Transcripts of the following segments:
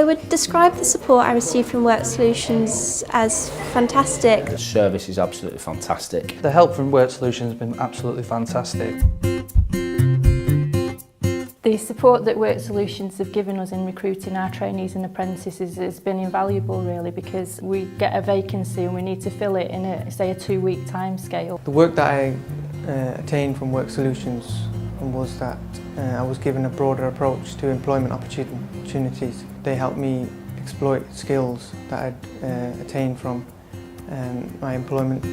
I would describe the support I received from Work Solutions as fantastic. The service is absolutely fantastic. The help from Work Solutions has been absolutely fantastic. The support that Work Solutions have given us in recruiting our trainees and apprentices has been invaluable really, because we get a vacancy and we need to fill it in a 2-week time scale. The work that I attained from Work Solutions was that I was given a broader approach to employment opportunities. They helped me exploit skills that I'd attained from my employment.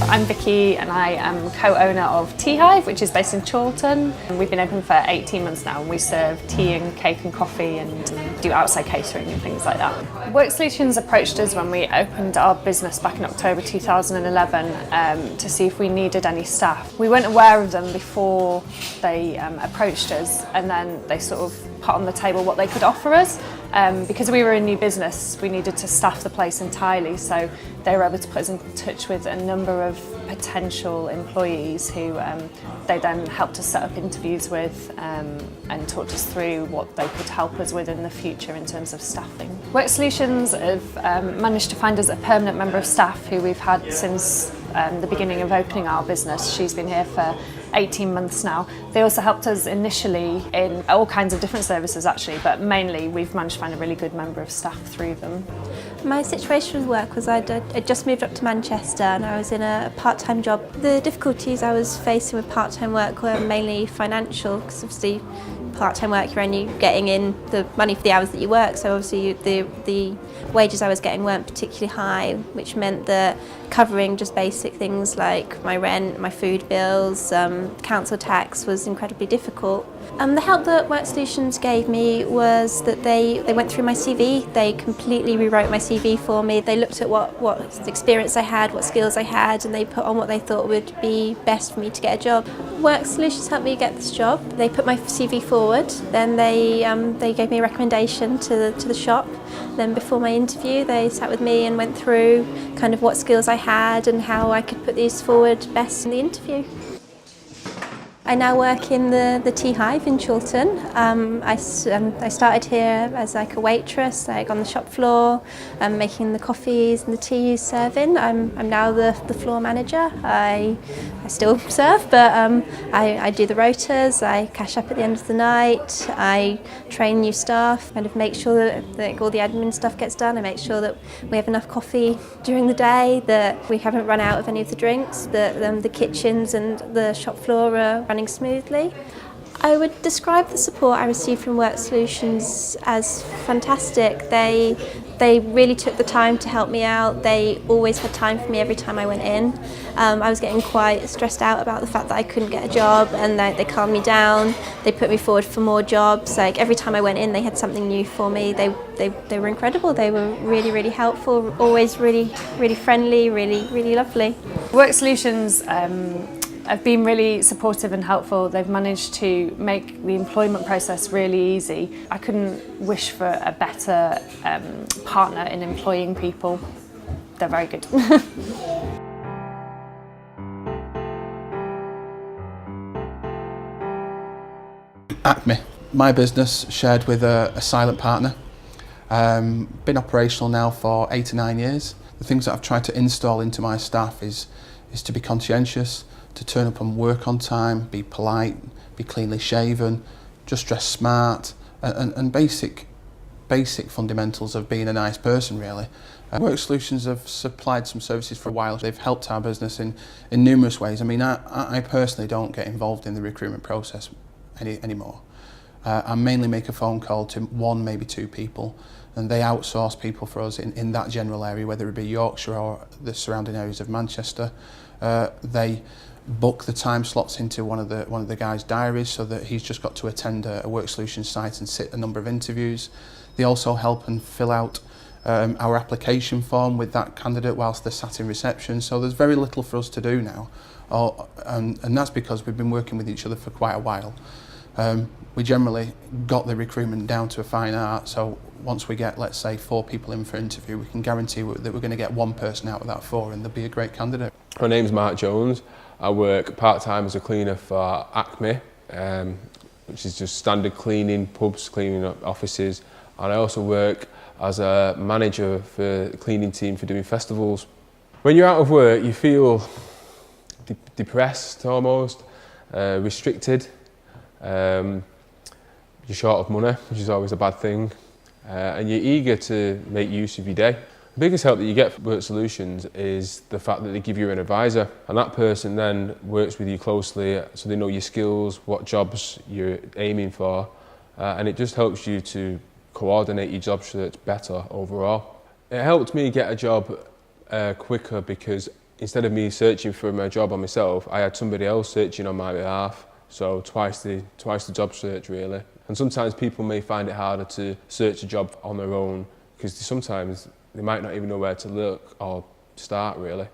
I'm Vicky and I am co-owner of Tea Hive, which is based in Chorlton. We've been open for 18 months now and we serve tea and cake and coffee and do outside catering and things like that. Work Solutions approached us when we opened our business back in October 2011 to see if we needed any staff. We weren't aware of them before they approached us, and then they sort of put on the table what they could offer us. Because we were a new business, we needed to staff the place entirely, so they were able to put us in touch with a number of potential employees who they then helped us set up interviews with and talked us through what they could help us with in the future in terms of staffing. Work Solutions have managed to find us a permanent member of staff who we've had since the beginning of opening our business. She's been here for 18 months now. They also helped us initially in all kinds of different services actually, but mainly we've managed to find a really good member of staff through them. My situation with work was I'd just moved up to Manchester and I was in a part-time job. The difficulties I was facing with part-time work were mainly financial, because obviously part-time work you're only getting in the money for the hours that you work, so obviously the wages I was getting weren't particularly high, which meant that covering just basic things like my rent, my food bills, council tax was incredibly difficult. The help that Work Solutions gave me was that they went through my CV, they completely rewrote my CV for me. They looked at what experience I had, what skills I had, and they put on what they thought would be best for me to get a job. Work Solutions helped me get this job. They put my CV forward, then they gave me a recommendation to the shop. Then before my interview they sat with me and went through kind of what skills I had and how I could put these forward best in the interview. I now work in the Tea Hive in Chorlton. I started here as like a waitress, like on the shop floor, making the coffees and the teas, serving. I'm now the floor manager. I still serve, but I do the rotas, I cash up at the end of the night, I train new staff, kind of make sure that all the admin stuff gets done. I make sure that we have enough coffee during the day, that we haven't run out of any of the drinks, that the kitchens and the shop floor are running smoothly. I would describe the support I received from Work Solutions as fantastic. They really took the time to help me out. They always had time for me every time I went in. I was getting quite stressed out about the fact that I couldn't get a job, and they calmed me down. They put me forward for more jobs. Like every time I went in, they had something new for me. They were incredible. They were really, really helpful. Always really, really friendly. Really, really lovely. Work Solutions have been really supportive and helpful. They've managed to make the employment process really easy. I couldn't wish for a better partner in employing people. They're very good. Acme, my business shared with a silent partner. Been operational now for 8 or 9 years. The things that I've tried to install into my staff is to be conscientious, to turn up and work on time, be polite, be cleanly shaven, just dress smart, and basic fundamentals of being a nice person really. Work Solutions have supplied some services for a while. They've helped our business in numerous ways. I mean, I personally don't get involved in the recruitment process anymore. I mainly make a phone call to 1, maybe 2 people, and they outsource people for us in that general area, whether it be Yorkshire or the surrounding areas of Manchester. They book the time slots into one of the guys' diaries, so that he's just got to attend a Work Solutions site and sit a number of interviews. They also help and fill out our application form with that candidate whilst they're sat in reception. So there's very little for us to do now. And that's because we've been working with each other for quite a while. We generally got the recruitment down to a fine art, so once we get, let's say, 4 people in for interview, we can guarantee that we're going to get 1 person out of that 4 and they'll be a great candidate. My name's Mark Jones. I work part-time as a cleaner for Acme, which is just standard cleaning, pubs, cleaning up offices. And I also work as a manager for the cleaning team for doing festivals. When you're out of work, you feel depressed almost, restricted. You're short of money, which is always a bad thing, and you're eager to make use of your day. The biggest help that you get from Work Solutions is the fact that they give you an advisor, and that person then works with you closely so they know your skills, what jobs you're aiming for, and it just helps you to coordinate your job search better overall. It helped me get a job quicker because instead of me searching for my job on myself, I had somebody else searching on my behalf. So twice the job search really. And sometimes people may find it harder to search a job on their own because sometimes they might not even know where to look or start really.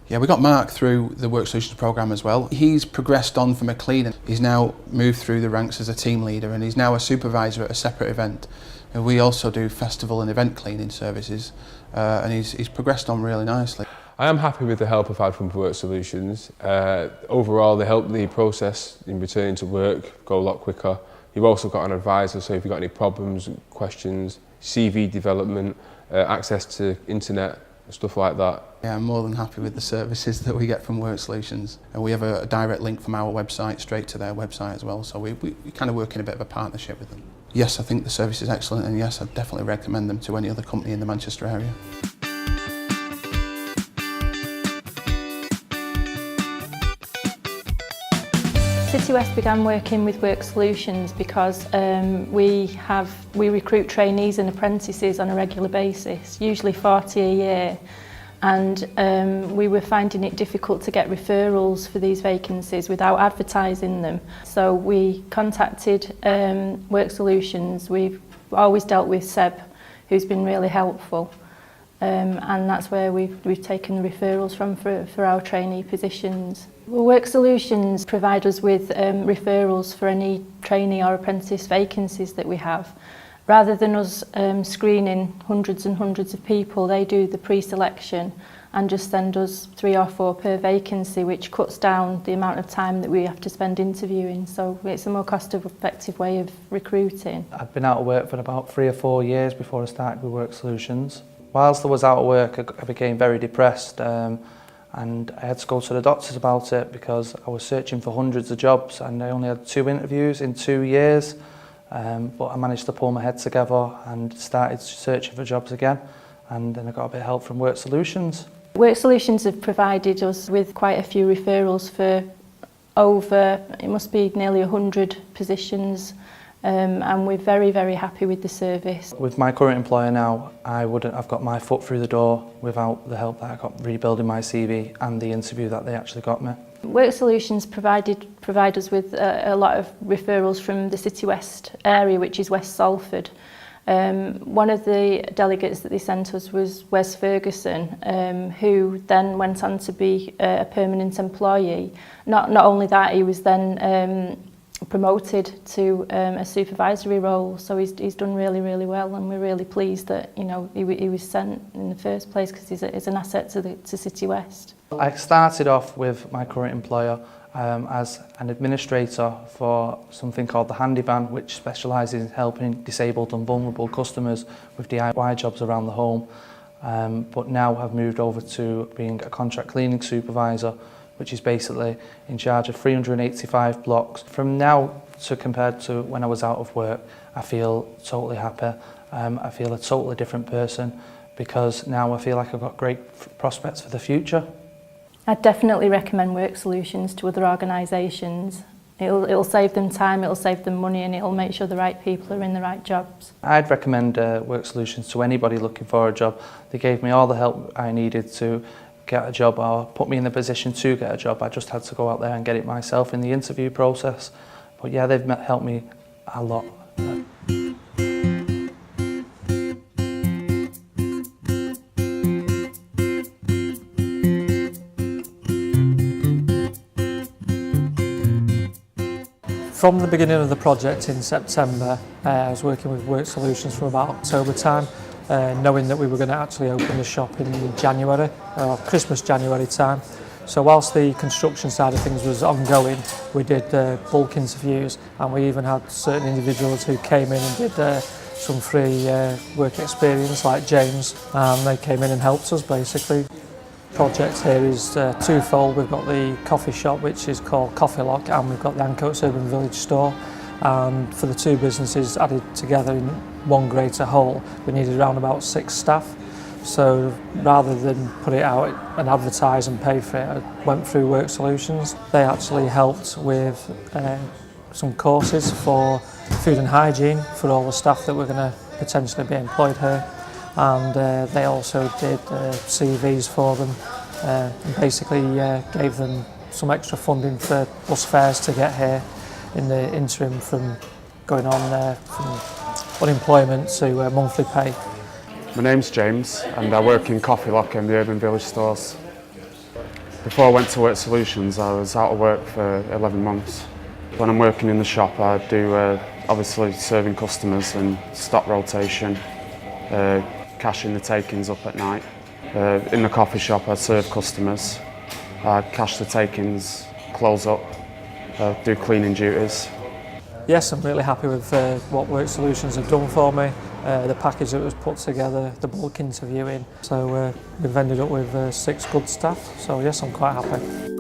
Yeah, we got Mark through the Work Solutions programme as well. He's progressed on from a cleaner. He's now moved through the ranks as a team leader and he's now a supervisor at a separate event. And we also do festival and event cleaning services and he's progressed on really nicely. I am happy with the help I've had from Work Solutions. Overall, they help the process in returning to work go a lot quicker. You've also got an advisor, so if you've got any problems, questions, CV development, access to internet, stuff like that. Yeah, I'm more than happy with the services that we get from Work Solutions. And we have a direct link from our website straight to their website as well, so we kind of work in a bit of a partnership with them. Yes, I think the service is excellent, and yes, I'd definitely recommend them to any other company in the Manchester area. City West began working with Work Solutions because we recruit trainees and apprentices on a regular basis, usually 40 a year, and we were finding it difficult to get referrals for these vacancies without advertising them. So we contacted Work Solutions. We've always dealt with Seb, who's been really helpful. And that's where we've taken the referrals from for our trainee positions. Well, Work Solutions provide us with referrals for any trainee or apprentice vacancies that we have. Rather than us screening hundreds and hundreds of people, they do the pre-selection and just send us 3 or 4 per vacancy, which cuts down the amount of time that we have to spend interviewing. So it's a more cost-effective way of recruiting. I'd been out of work for about 3 or 4 years before I started with Work Solutions. Whilst I was out of work, I became very depressed and I had to go to the doctors about it because I was searching for hundreds of jobs and I only had 2 interviews in 2 years. But I managed to pull my head together and started searching for jobs again, and then I got a bit of help from Work Solutions. Work Solutions have provided us with quite a few referrals for over, it must be nearly 100 positions, and we're very, very happy with the service. With my current employer now, I wouldn't have got my foot through the door without the help that I got rebuilding my CV and the interview that they actually got me. Work Solutions provide us with a lot of referrals from the City West area, which is West Salford. One of the delegates that they sent us was Wes Ferguson, who then went on to be a permanent employee. Not only that, he was then promoted to a supervisory role, so he's done really, really well, and we're really pleased that he was sent in the first place because he's an asset to City West. I started off with my current employer as an administrator for something called the Handyvan, which specialises in helping disabled and vulnerable customers with DIY jobs around the home. But now I've moved over to being a contract cleaning supervisor, which is basically in charge of 385 blocks. From now to compared to when I was out of work, I feel totally happy. I feel a totally different person because now I feel like I've got great prospects for the future. I'd definitely recommend Work Solutions to other organisations. It'll save them time, it'll save them money, and it'll make sure the right people are in the right jobs. I'd recommend Work Solutions to anybody looking for a job. They gave me all the help I needed to get a job or put me in the position to get a job. I just had to go out there and get it myself in the interview process. But yeah, they've helped me a lot. From the beginning of the project in September, I was working with Work Solutions from about October time, knowing that we were going to actually open the shop in January, or Christmas January time. So whilst the construction side of things was ongoing, we did bulk interviews, and we even had certain individuals who came in and did some free work experience, like James, and they came in and helped us basically. The project here is twofold. We've got the coffee shop, which is called Coffee Lock, and we've got the Ancoats Urban Village store. And for the two businesses added together in one greater whole, we needed around about 6 staff. So rather than put it out and advertise and pay for it, I went through Work Solutions. They actually helped with some courses for food and hygiene for all the staff that were going to potentially be employed here. And they also did CVs for them and basically gave them some extra funding for bus fares to get here in the interim from going on from unemployment to monthly pay. My name's James and I work in Coffee Lock in the Urban Village stores. Before I went to Work Solutions, I was out of work for 11 months. When I'm working in the shop, I do obviously serving customers and stock rotation, cashing the takings up at night. In the coffee shop, I serve customers, I cash the takings, close up, do cleaning duties. Yes, I'm really happy with what Work Solutions have done for me, the package that was put together, the bulk interviewing. So we've ended up with 6 good staff, so yes, I'm quite happy.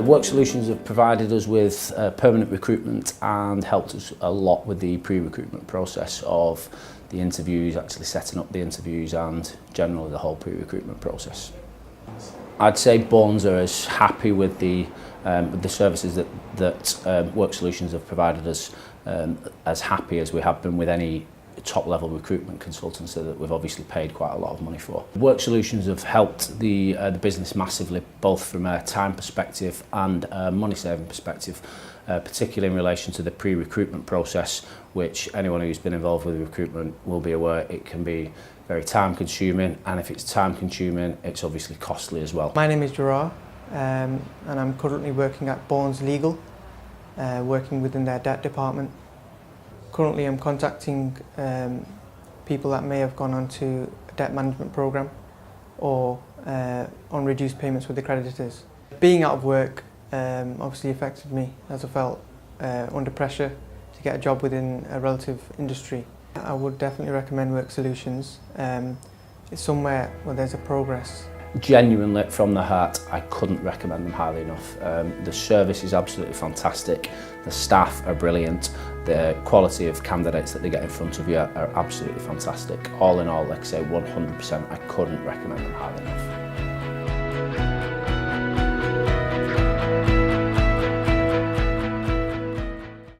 Work Solutions have provided us with permanent recruitment and helped us a lot with the pre-recruitment process of the interviews, actually setting up the interviews and generally the whole pre-recruitment process. I'd say Bournes are as happy with the services that Work Solutions have provided us, as happy as we have been with any top-level recruitment consultancy that we've obviously paid quite a lot of money for. Work Solutions have helped the business massively, both from a time perspective and a money-saving perspective, particularly in relation to the pre-recruitment process, which anyone who's been involved with recruitment will be aware it can be very time-consuming, and if it's time-consuming, it's obviously costly as well. My name is Gerard, and I'm currently working at Bournes Legal, working within their debt department. Currently I'm contacting people that may have gone on to a debt management programme or on reduced payments with the creditors. Being out of work obviously affected me as I felt under pressure to get a job within a relative industry. I would definitely recommend Work Solutions. It's somewhere where there's a progress. Genuinely, from the heart, I couldn't recommend them highly enough. The service is absolutely fantastic, the staff are brilliant, the quality of candidates that they get in front of you are absolutely fantastic. All in all, like I say, 100%, I couldn't recommend them highly enough.